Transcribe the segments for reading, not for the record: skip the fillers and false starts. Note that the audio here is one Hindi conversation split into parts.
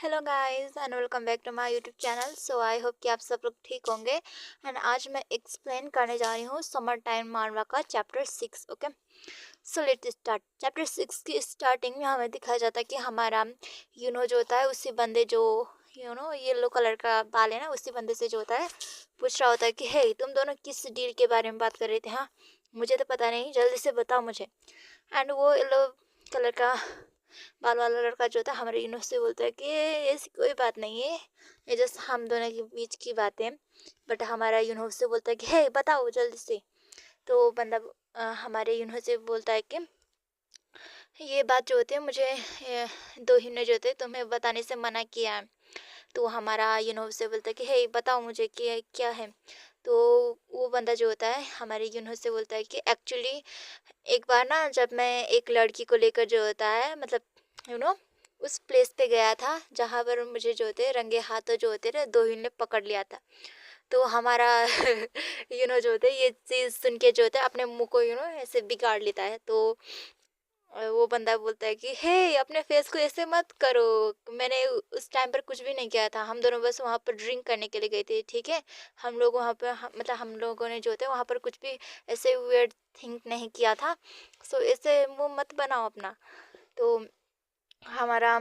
Hello guys and welcome back to my YouTube channel. So I hope कि आप सब लोग ठीक होंगे। एंड आज मैं एक्सप्लेन करने जा रही हूँ समर टाइम मानवा का chapter 6। Okay, so let start. Chapter 6 की स्टार्टिंग में हमें दिखाया जाता है कि हमारा जो होता है उसी बंदे जो येलो कलर का बाल है ना, उसी बंदे से जो होता है पूछ रहा होता है कि हे तुम दोनों किस डील के बारे में बात कर रहे थे। हाँ, मुझे तो पता नहीं, जल्दी से बताओ मुझे। एंड वो येलो कलर का बाल वाला लड़का जो था हमारे से बोलता है कि ऐसी कोई बात नहीं है, ये जस्ट हम दोनों के बीच की बात है। बट हमारा से बोलता है कि हे बताओ जल्दी से। तो बंदा हमारे से बोलता है कि ये बात जो होती है मुझे दो ही ने जो होते तुम्हें बताने से मना किया है। तो हमारा से बोलता है कि हे बताओ मुझे कि क्या है। तो वो बंदा जो होता है हमारे से बोलता है कि एक्चुअली एक बार ना जब मैं एक लड़की को लेकर जो होता है मतलब यू नो उस प्लेस पे गया था जहाँ पर मुझे जो होते रंगे हाथों जो होते रहे दो ही ने पकड़ लिया था। तो हमारा जो होते ये चीज़ सुन के जो होता है अपने मुंह को ऐसे बिगाड़ लेता है। तो वो बंदा बोलता है कि हे अपने फेस को ऐसे मत करो, मैंने उस टाइम पर कुछ भी नहीं किया था, हम दोनों बस वहाँ पर ड्रिंक करने के लिए गए थे, ठीक है। हम लोग वहाँ पर मतलब हम लोगों ने जो होता है वहाँ पर कुछ भी ऐसे वियर्ड थिंक नहीं किया था। सो ऐसे मुंह मत बनाओ अपना। तो हमारा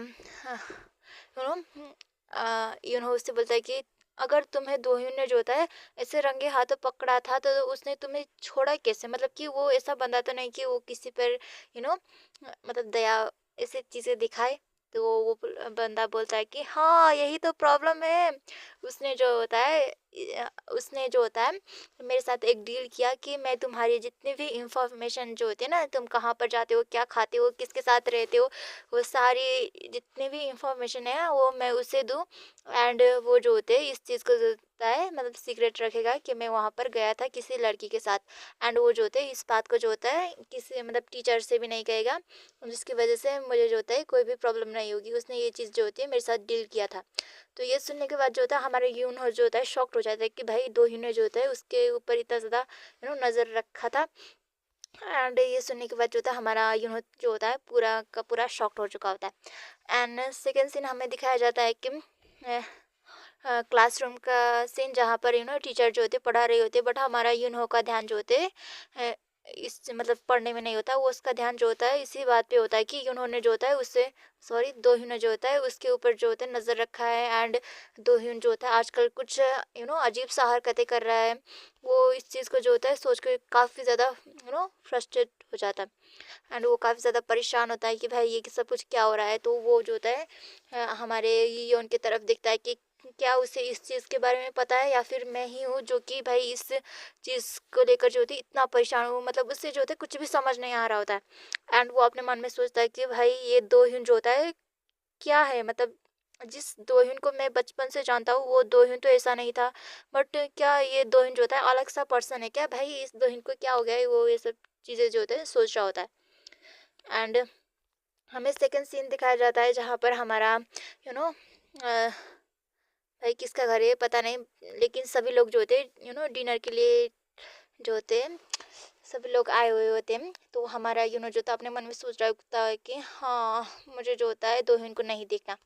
उससे बोलता है कि अगर तुम्हें दोहियों ने जो होता है ऐसे रंगे हाथों पकड़ा था तो उसने तुम्हें छोड़ा कैसे, मतलब कि वो ऐसा बंदा तो नहीं कि वो किसी पर मतलब दया ऐसी चीज़ें दिखाए। तो वो बंदा बोलता है कि हाँ यही तो प्रॉब्लम है। उसने जो होता है उसने जो होता है मेरे साथ एक डील किया कि मैं तुम्हारी जितनी भी इंफॉर्मेशन जो होती है ना, तुम कहाँ पर जाते हो, क्या खाते हो, किसके साथ रहते हो, वो सारी जितनी भी इंफॉर्मेशन है वो मैं उसे दूँ। एंड वो जो होते हैं इस चीज़ को जो होता है मतलब सीक्रेट रखेगा कि मैं वहाँ पर गया था किसी लड़की के साथ। एंड वो जो होते हैं इस बात को जो होता है किसी मतलब टीचर से भी नहीं कहेगा, जिसकी वजह से मुझे जो होता है कोई भी प्रॉब्लम नहीं होगी। उसने ये चीज़ जो होती है मेरे साथ डील किया था। तो ये सुनने के बाद जो होता है हमारा जो होता है शॉक्ड हो जाता है कि भाई दो ने जो होता है उसके ऊपर इतना ज़्यादा नज़र रखा था। एंड ये सुनने के बाद जो होता है हमारा जो होता है पूरा का पूरा शॉक्ड हो चुका होता है। एंड सेकेंड सीन हमें दिखाया जाता है कि क्लासरूम का सीन जहाँ पर टीचर जो होते पढ़ा रहे होते, बट हमारा का ध्यान जो होते इस मतलब पढ़ने में नहीं होता, वो उसका ध्यान जो होता है इसी बात पे होता है कि उन्होंने जो होता है उससे सॉरी दो ने जो होता है उसके ऊपर जो होता है नज़र रखा है। एंड दो जो होता है आजकल कुछ अजीब सा हरकतें कर रहा है। वो इस चीज़ को जो होता है सोच के काफ़ी ज़्यादा फ्रस्ट्रेट हो जाता है। एंड वो काफ़ी ज़्यादा परेशान होता है कि भाई ये सब कुछ क्या हो रहा है। तो वो जो होता है हमारे योन की तरफ देखता है कि क्या उसे इस चीज़ के बारे में पता है या फिर मैं ही हूँ जो कि भाई इस चीज़ को लेकर जो होती है इतना परेशान हूँ, मतलब उससे जो होता है कुछ भी समझ नहीं आ रहा होता है। एंड वो अपने मन में सोचता है कि भाई ये दो जो होता है क्या है, मतलब जिस दोहिन को मैं बचपन से जानता हूँ वो दोहिन तो ऐसा नहीं था। बट क्या ये दोहिन जो होता है अलग सा पर्सन है क्या, भाई इस दोहिन को क्या हो गया है, वो ये सब चीज़ें जो होते हैं सोच रहा होता है। एंड हमें सेकंड सीन दिखाया जाता है जहाँ पर हमारा यू नो भाई किसका घर है पता नहीं, लेकिन सभी लोग जो होते हैं डिनर के लिए जो होते हैं सभी लोग आए हुए होते हैं। तो हमारा जो था अपने मन में सोच रहा होता है कि हाँ मुझे जो होता है दोहिन को नहीं देखना।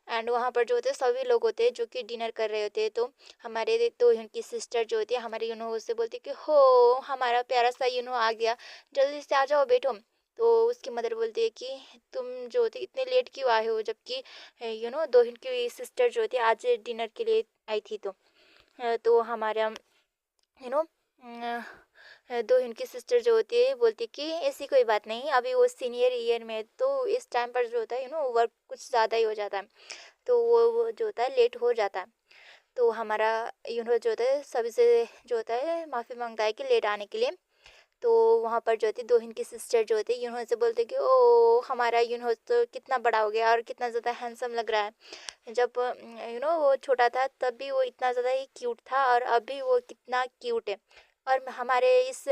एंड वहाँ पर जो होते हैं सभी लोग होते हैं जो कि डिनर कर रहे होते हैं। तो हमारे दोहिन की सिस्टर जो होती है हमारे उससे बोलती है कि हो हमारा प्यारा सा आ गया, जल्दी से आ जाओ बैठो। तो उसकी मदर बोलती है कि तुम जो होती इतने लेट क्यों आए हो, जबकि दोहिन की सिस्टर जो होती है आज डिनर के लिए आई थी। तो हमारा यू नो दोहिन की सिस्टर जो होती है बोलती है कि ऐसी कोई बात नहीं, अभी वो सीनियर ईयर में है, तो इस टाइम पर जो होता है वर्क कुछ ज़्यादा ही हो जाता है, तो वो जो होता है लेट हो जाता है। तो हमारा जो होता है सभी से जो होता है माफ़ी मांगता है कि लेट आने के लिए। तो वहाँ पर जो होती है दोहिन की सिस्टर जो होती है से बोलते हैं कि ओ हमारा तो कितना बड़ा हो गया और कितना ज़्यादा हैंडसम लग रहा है। जब वो छोटा था तब भी वो इतना ज़्यादा ही क्यूट था और अभी वो कितना क्यूट है। और हमारे इस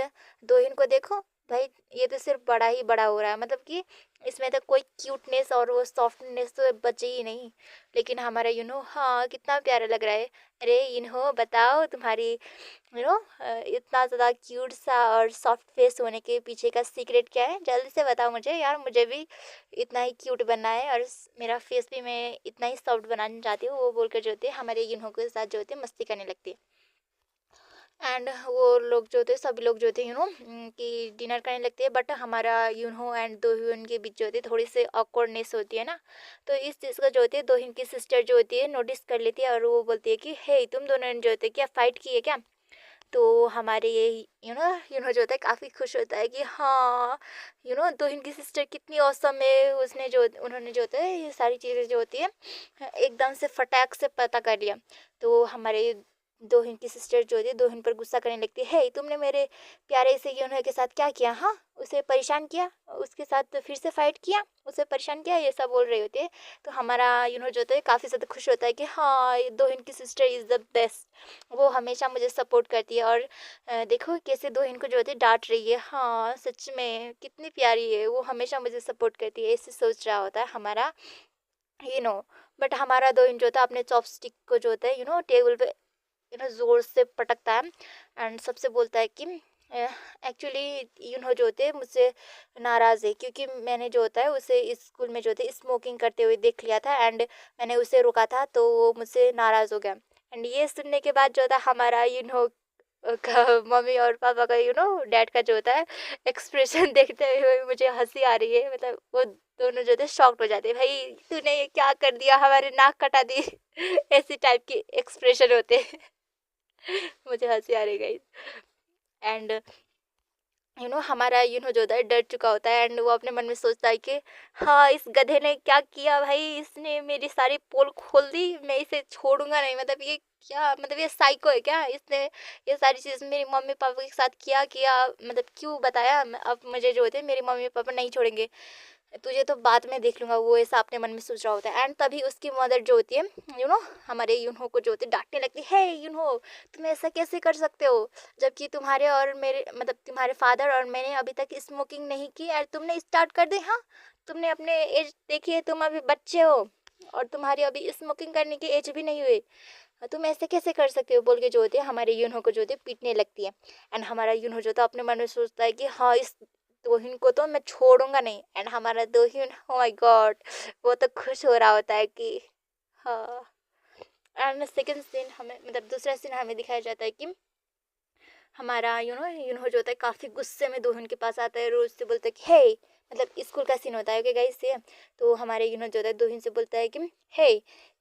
दोहिन को देखो, भाई ये तो सिर्फ बड़ा ही बड़ा हो रहा है, मतलब कि इसमें तो कोई क्यूटनेस और वो सॉफ्टनेस तो बचे ही नहीं। लेकिन हमारा हाँ कितना प्यारा लग रहा है। अरे बताओ तुम्हारी इतना ज़्यादा क्यूट सा और सॉफ्ट फेस होने के पीछे का सीक्रेट क्या है? जल्दी से बताओ मुझे यार, मुझे भी इतना ही क्यूट बनना है और मेरा फेस भी मैं इतना ही सॉफ्ट बनाना चाहती हूँ। वो बोलकर जो होते हैं हमारे के साथ जो होते हैं मस्ती करने लगती है। एंड वो लोग जो थे सभी लोग जो थे कि डिनर करने लगते हैं, बट हमारा एंड दोहिन के बीच जो होती है थोड़ी सी ऑकवर्डनेस होती है ना। तो इस चीज़ का जो होती है दोहिन की सिस्टर जो होती है नोटिस कर लेती है और वो बोलती है कि हे तुम दोनों ने जो होते क्या फाइट की है क्या? तो हमारे ये जो होता है काफ़ी खुश होता है कि हाँ दोहिन की सिस्टर कितनी औसम है। उसने जो उन्होंने जो होता है ये सारी चीज़ें जो होती है एकदम से फटाक से पता कर लिया। तो हमारे दोहिन की सिस्टर जो होती है दोहिन पर गुस्सा करने लगती है, हे तुमने मेरे प्यारे से के साथ क्या किया? हाँ, उसे परेशान किया, उसके साथ फिर से फाइट किया, उसे परेशान किया, ये सब बोल रहे होते हैं। तो हमारा जो होता है काफ़ी ज़्यादा खुश होता है कि हाँ ये दोहिन की सिस्टर इज़ द बेस्ट। वो हमेशा मुझे सपोर्ट करती है और देखो कैसे दोहिन को जो होती है डांट रही है। हाँ सच में कितनी प्यारी है, वो हमेशा मुझे सपोर्ट करती है, ऐसे सोच रहा होता है हमारा यू नो बट हमारा दोहिन जो होता है अपने चॉपस्टिक को जो होता है टेबल पे ज़ोर से पटकता है एंड सबसे बोलता है कि एक्चुअली जो होते हैं मुझसे नाराज़ है क्योंकि मैंने जो होता है उसे इस स्कूल में जो होते स्मोकिंग करते हुए देख लिया था एंड मैंने उसे रोका था तो वो मुझसे नाराज़ हो गया। एंड ये सुनने के बाद जो होता है हमारा का मम्मी और पापा का डैड का जो होता है एक्सप्रेशन देखते हुए मुझे हंसी आ रही है। मतलब वो दोनों जो थे शॉक्ड हो जाते हैं, भाई तूने ये क्या कर दिया, हमारे नाक कटा दी ऐसी टाइप की एक्सप्रेशन होते हैं। मुझे हंसी आ रही गई। एंड हमारा जो होता है डर चुका होता है एंड वो अपने मन में सोचता है कि हाँ इस गधे ने क्या किया भाई, इसने मेरी सारी पोल खोल दी, मैं इसे छोड़ूंगा नहीं। मतलब ये क्या, मतलब ये साइको है क्या? इसने ये सारी चीज़ मेरी मम्मी पापा के साथ किया किया मतलब क्यों बताया? अब मुझे जो होते हैं मेरे मम्मी पापा नहीं छोड़ेंगे, तुझे तो बाद में देख लूंगा, वो ऐसा अपने मन में सोच रहा होता है। एंड तभी उसकी मदर जो होती है हमारे को जो होती है डांटने लगती है, तुम ऐसा कैसे कर सकते हो, जबकि तुम्हारे और मेरे मतलब तुम्हारे फादर और मैंने अभी तक स्मोकिंग नहीं की और तुमने स्टार्ट कर दी। हाँ, तुमने अपने एज देखी है, तुम अभी बच्चे हो और तुम्हारी अभी स्मोकिंग करने की एज भी नहीं हुई, तुम ऐसे कैसे कर सकते हो, बोल के जो होते हैं हमारे को जो होती है पीटने लगती है। एंड हमारा जो होता है अपने मन में सोचता है कि हाँ इस दोहिन को तो मैं छोड़ूंगा नहीं। एंड हमारा दोहिन ओ माय गॉड वो तो खुश हो रहा होता है कि हाँ। एंड सेकंड सीन हमें मतलब दूसरा सीन हमें दिखाया जाता है कि हमारा जो होता है काफ़ी गुस्से में दोहिन के पास आता है, रोज से बोलता है कि हे, मतलब स्कूल का सीन होता है कि गाइस से। तो हमारे जो होता है दोहिन से बोलता है कि हे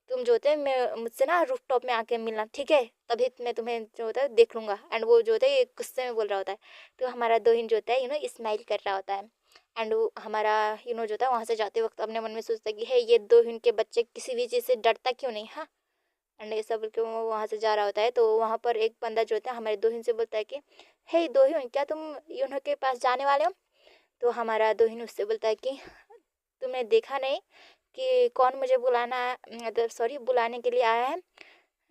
तुम जो होते हैं मैं मुझसे ना रूफ टॉप में आके मिलना, ठीक है, तभी मैं तुम्हें जो होता है देख लूँगा। एंड वो जो होता है ये गुस्से में बोल रहा होता है। तो हमारा दोहिन जो होता है स्माइल कर रहा होता है। एंड वो हमारा जो होता है वहाँ से जाते वक्त अपने मन में सोचता है कि हे ये दोहिन के बच्चे किसी भी चीज़ से डरता क्यों नहीं। हाँ, एंड ये सब के वो वहाँ से जा रहा होता है तो वहाँ पर एक बंदा जो होता है हमारे दोहिन से बोलता है कि हे दोहिन क्या तुम के पास जाने वाले हो? तो हमारा दोहिन उससे बोलता है कि तुमने देखा नहीं कि कौन मुझे मतलब सॉरी बुलाने के लिए आया है?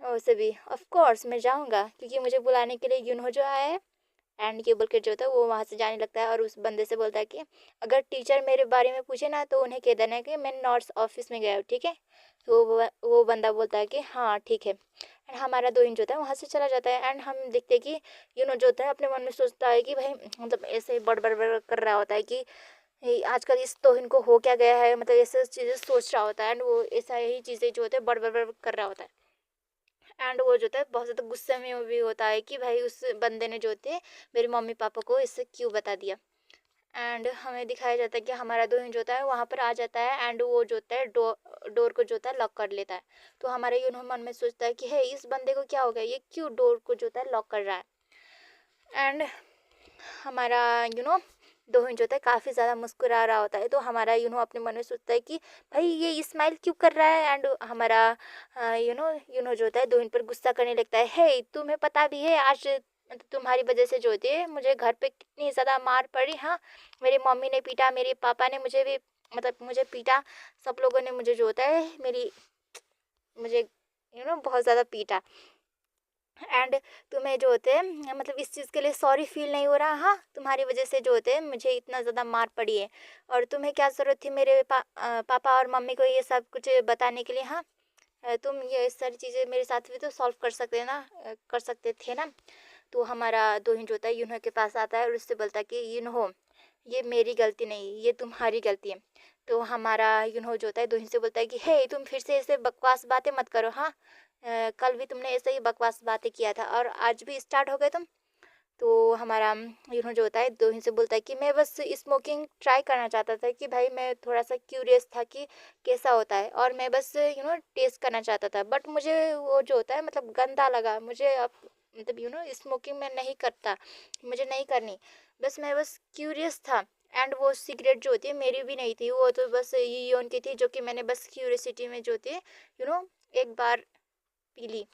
वैसे भी ऑफ कोर्स मैं जाऊँगा क्योंकि मुझे बुलाने के लिए जो आया है। एंड ये बोल के जो होता है वो वहाँ से जाने लगता है और उस बंदे से बोलता है कि अगर टीचर मेरे बारे में पूछे ना तो उन्हें कह देना कि मैं नॉर्थ ऑफिस में गया हूँ, ठीक है? तो वो बंदा बोलता है कि हाँ ठीक है। एंड हमारा दोहिन जो होता है वहाँ से चला जाता है। एंड हम देखते हैं कि जो होता है अपने मन में सोचता है कि भाई मतलब ऐसे बड़ कर रहा होता है कि आजकल इस दोहिन को हो क्या गया है, मतलब ऐसे चीज़ें सोच रहा होता है। एंड वो ऐसा ही चीज़ें जो होते हैं बड़ कर रहा होता है। एंड वो जो होता है बहुत ज़्यादा गुस्से में भी होता है कि भाई उस बंदे ने जो होते हैं मेरे मम्मी पापा को इससे क्यों बता दिया। एंड हमें दिखाया जाता है कि हमारा दोहिन जो होता है वहाँ पर आ जाता है एंड वो जो होता है डोर को जो होता है लॉक कर लेता है। तो हमारे मन में सोचता है कि है इस बंदे को क्या हो गया, ये क्यों डोर को जो होता है लॉक कर रहा है। एंड हमारा दोहिन जो होता है काफ़ी ज़्यादा मुस्कुरा रहा होता है। तो हमारा अपने मन में सोचता है कि भाई ये स्माइल क्यों कर रहा है। एंड हमारा जो होता है दोहिन पर गुस्सा करने लगता है, हे तुम्हें पता भी है आज मतलब तुम्हारी वजह से जो होती है मुझे घर पे कितनी ज़्यादा मार पड़ी। हाँ, मेरी मम्मी ने पीटा, मेरे पापा ने मुझे भी मतलब मुझे पीटा, सब लोगों ने मुझे जो होता है मुझे बहुत ज़्यादा पीटा। एंड तुम्हें जो होते हैं मतलब इस चीज़ के लिए सॉरी फील नहीं हो रहा। हाँ, तुम्हारी वजह से जो होते हैं मुझे इतना ज़्यादा मार पड़ी है, और तुम्हें क्या ज़रूरत थी मेरे पापा और मम्मी को ये सब कुछ बताने के लिए। हाँ, तुम ये सारी चीज़ें मेरे साथ भी तो सॉल्व कर सकते ना, कर सकते थे ना। तो हमारा दोहिन जो होता है यूनहो के पास आता है और उससे बोलता है कि यूनहो, ये मेरी गलती नहीं, ये तुम्हारी गलती है। तो हमारा यूनहो जो होता है दोहिन से बोलता है कि हे, तुम फिर से ऐसे बकवास बातें मत करो। हाँ, कल भी तुमने ऐसे ही बकवास बातें किया था और आज भी स्टार्ट हो गए तुम। तो हमारा यूनहो जो होता है दोहिन से बोलता है कि मैं बस स्मोकिंग ट्राई करना चाहता था, कि भाई मैं थोड़ा सा क्यूरियस था कि कैसा होता है, और मैं बस टेस्ट करना चाहता था, बट मुझे वो जो होता है मतलब गंदा लगा। मुझे अब मतलब स्मोकिंग मैं नहीं करता, मुझे नहीं करनी, बस मैं बस क्यूरियस था। एंड वो सिगरेट जो होती है मेरी भी नहीं थी, वो तो बस योन की थी, जो कि मैंने बस क्यूरियसिटी में जो थी एक बार पी ली।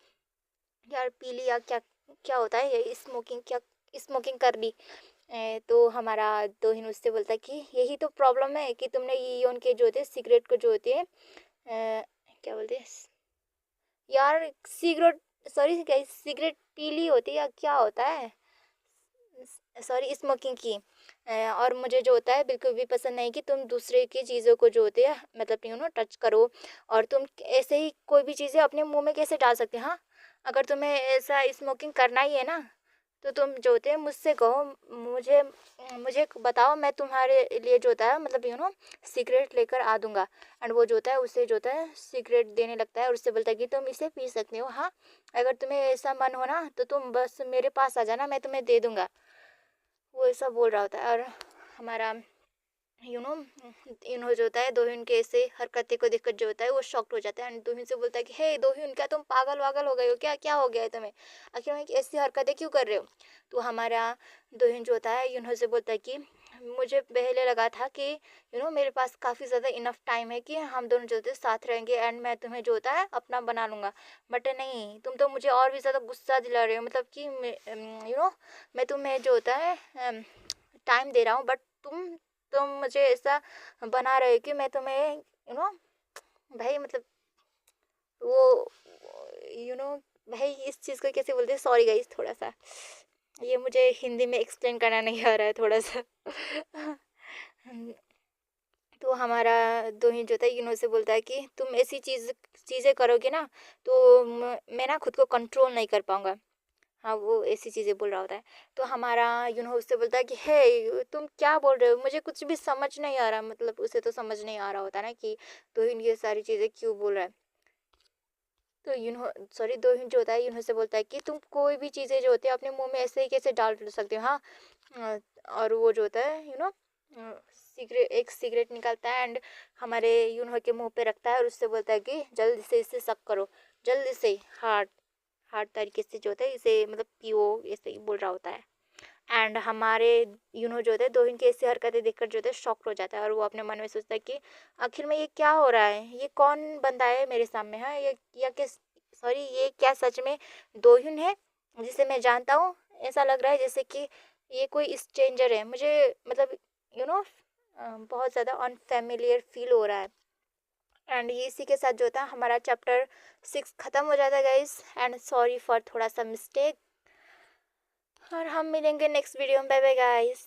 यार पी ली या क्या, क्या होता है ये स्मोकिंग, क्या स्मोकिंग कर ली। तो हमारा दोहिन उससे बोलता है कि यही तो प्रॉब्लम है कि तुमने ये उनके जो होते सिगरेट को जो होती है क्या बोलते हैं यार, सिगरेट, सॉरी गाइस, सिगरेट पी ली होती है या क्या होता है, सॉरी, स्मोकिंग की। और मुझे जो होता है बिल्कुल भी पसंद नहीं कि तुम दूसरे की चीज़ों को जो होती है मतलब टच करो, और तुम ऐसे ही कोई भी चीज़ें अपने मुंह में कैसे डाल सकते हैं। हाँ, अगर तुम्हें ऐसा स्मोकिंग करना ही है ना, तो तुम जो होते हैं मुझसे कहो, मुझे मुझे बताओ, मैं तुम्हारे लिए जो होता है मतलब सिगरेट लेकर आ दूंगा। एंड वो जो होता है उसे जो होता है सिगरेट देने लगता है और उससे बोलता है कि तुम इसे पी सकते हो। हाँ, अगर तुम्हें ऐसा मन हो ना तो तुम बस मेरे पास आ जाना, मैं तुम्हें दे दूंगा। वो ऐसा बोल रहा होता है, और हमारा यू नो जो होता है दोहिन के ऐसे हरकतें को देखकर जो होता है वो शॉक्ड हो जाता है, एंड दोहिन से बोलता है कि हे दोहिन, क्या तुम पागल वागल हो गए हो क्या, क्या हो गया है तुम्हें, आखिर में ऐसी हरकतें क्यों कर रहे हो। तो हमारा दोहिन जो होता है यूनो से बोलता है कि मुझे पहले लगा था कि मेरे पास काफ़ी ज़्यादा इनफ टाइम है कि हम दोनों जो होते हैं साथ रहेंगे एंड मैं तुम्हें जो होता है अपना बना लूँगा, बट नहीं, तुम तो मुझे और भी ज़्यादा गुस्सा दिला रहे हो। मतलब कि मैं तुम्हें जो होता है टाइम दे रहा हूँ, बट तुम मुझे ऐसा बना रहे हो कि मैं तुम्हें भाई मतलब वो यू नो भाई इस चीज़ को कैसे बोलते हैं, सॉरी गाइस, थोड़ा सा ये मुझे हिंदी में एक्सप्लेन करना नहीं आ रहा है थोड़ा सा। तो हमारा दोहिन जो था से बोलता है कि तुम ऐसी चीज़ें करोगे ना तो मैं ना खुद को कंट्रोल नहीं कर पाऊंगा। हाँ, वो ऐसी चीज़ें बोल रहा होता है। तो हमारा उससे बोलता है कि हे, तुम क्या बोल रहे हो, मुझे कुछ भी समझ नहीं आ रहा। मतलब उसे तो समझ नहीं आ रहा होता ना कि दोहिन ये सारी चीज़ें क्यों बोल रहा है। तो सॉरी, दोहिन जो होता है से बोलता है कि तुम कोई भी चीज़ें जो होती है अपने मुंह में ऐसे ही कैसे डाल सकते हो। हाँ, और वो जो होता है एक सिगरेट निकालता है एंड हमारे के मुंह पे रखता है और उससे बोलता है कि जल्दी से इसे सक करो, जल्दी से, हार्ड हार्ड तरीके से जो होता है इसे मतलब पियो, ऐसे ही बोल रहा होता है। एंड हमारे जो होता है दोहिन की ऐसी हरकतें देखकर जो होता है शॉक्ड हो जाता है और वो अपने मन में सोचता है कि आखिर में ये क्या हो रहा है, ये कौन बंदा है मेरे सामने। हाँ, ये या किस, सॉरी, ये क्या सच में दोहिन है जिसे मैं जानता हूँ। ऐसा लग रहा है जैसे कि ये कोई स्ट्रेंजर है, मुझे मतलब यू नो बहुत ज़्यादा अनफेमिलियर फील हो रहा है। एंड ये इसी के साथ जो था हमारा चैप्टर 6 ख़त्म हो जाता है गाइस, एंड सॉरी फॉर थोड़ा सा मिस्टेक, और हम मिलेंगे नेक्स्ट वीडियो में। Bye bye guys.